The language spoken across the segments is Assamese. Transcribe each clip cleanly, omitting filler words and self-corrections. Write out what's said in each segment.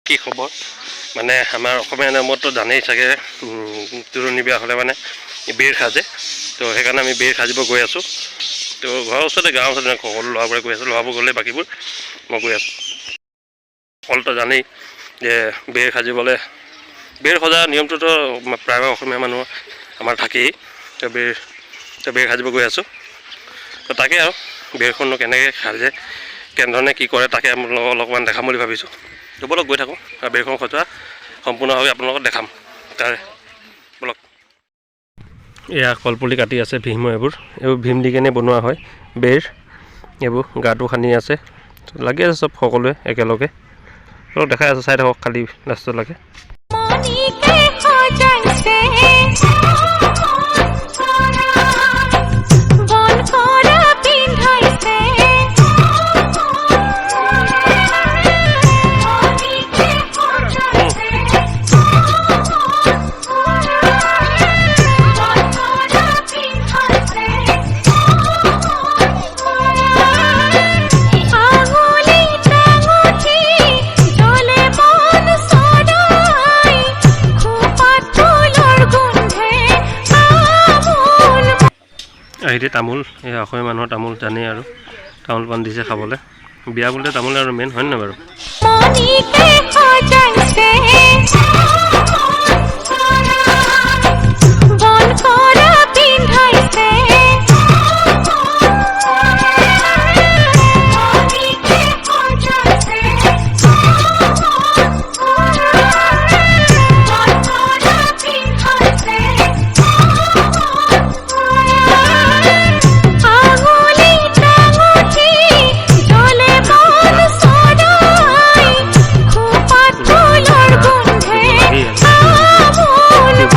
কি খবৰ মানে আমাৰ অসমীয়া নামতো জানেই চাগে তুলনি বিয়া হ'লে মানে বেৰ সাজে তো সেইকাৰণে আমি বেৰ সাজিব গৈ আছোঁ তো ঘৰৰ ওচৰতে গাঁৱৰ ওচৰতে সকলো ল'ৰাবোৰে গৈ আছোঁ ল'ৰাবোৰ গ'লে বাকীবোৰ মই গৈ আছোঁ সকলোতো জানেই যে বেৰ সাজিবলৈ বেৰ সজা নিয়মটোতো প্ৰায় অসমীয়া মানুহ আমাৰ থাকেই তো বেৰ সাজিব গৈ আছোঁ তো তাকে আৰু বেৰখননো কেনেকৈ সাজে কেনেধৰণে কি কৰে তাকে আপোনালোকক অলপমান দেখাম বুলি ভাবিছোঁ তো বলক গৈ থাকোঁ আৰু বেৰখন সজোৱা সম্পূৰ্ণভাৱে আপোনালোকক দেখাম তাৰে বলক এয়া কলপুলি কাটি আছে ভীম এইবোৰ ভীম দি কেনে বনোৱা হয় বেৰ এইবোৰ গাটো খান্দি আছে লাগি আছে চব সকলোৱে একেলগে অলপ দেখাই আছে চাই থাকক খালি লাষ্টলৈকে আহিলে তামোল এই অসমীয়া মানুহৰ তামোল জানেই আৰু তামোল পাণ দিছে খাবলৈ বিয়া বুলিলে তামোল আৰু মেইন হয় নে বাৰু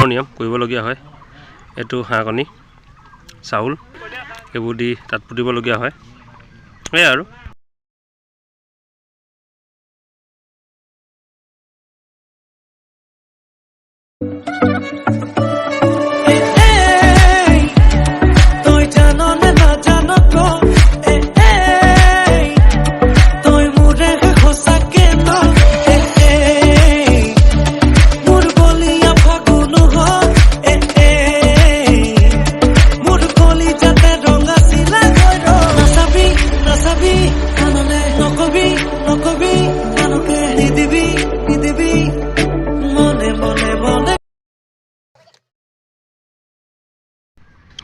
নিয়ম কৰিবলগীয়া হয় এইটো হাঁহকণী চাউল এইবোৰ দি তাত পুতিবলগীয়া হয় সেয়াই আৰু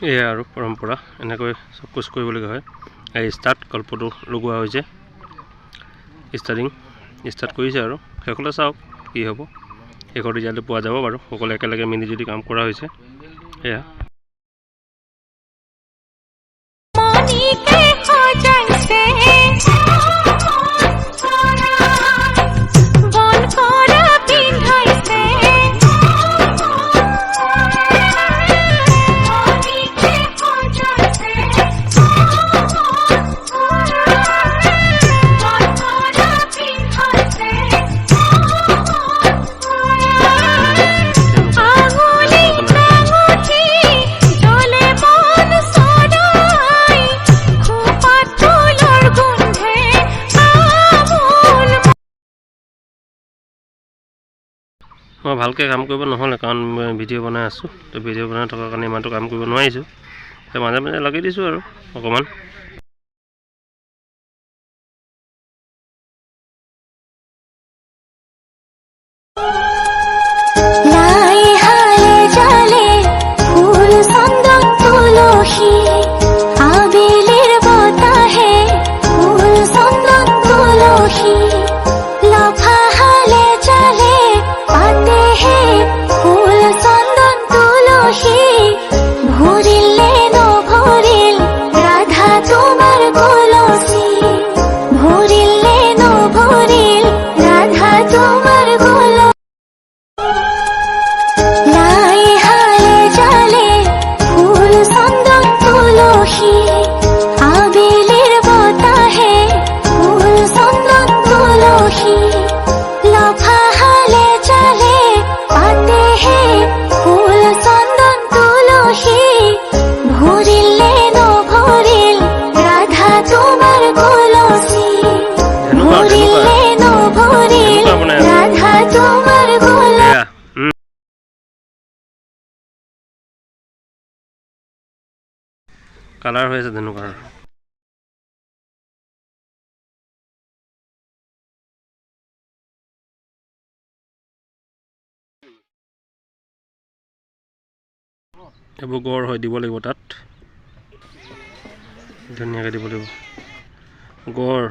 এয়া আৰু পৰম্পৰা এনেকৈ চব কুচ কৰিবলগীয়া হয় এই ষ্টাৰ্ট কল্পটো লগোৱা হৈছে ষ্টাৰ্ট কৰিছে আৰু শেষলৈ চাওক কি হ'ব শেষৰ ৰিজাল্টটো পোৱা যাব বাৰু সকলোৱে একেলগে মিলি জুলি কাম কৰা হৈছে এয়া মই ভালকৈ কাম কৰিব নহ'লে কাৰণ মই ভিডিঅ' বনাই আছোঁ তো ভিডিঅ' বনাই থকাৰ কাৰণে ইমানটো কাম কৰিব নোৱাৰিছোঁ তো মাজে মাজে লাগি দিছোঁ আৰু অকণমান ভৰিলে ন ভৰিল ৰাধা কালাৰ হৈ আছে তেনেকুৱা। এইবোৰ গড় হয়, দিব লাগিব তাত ধুনীয়াকৈ দিব লাগিব গড়।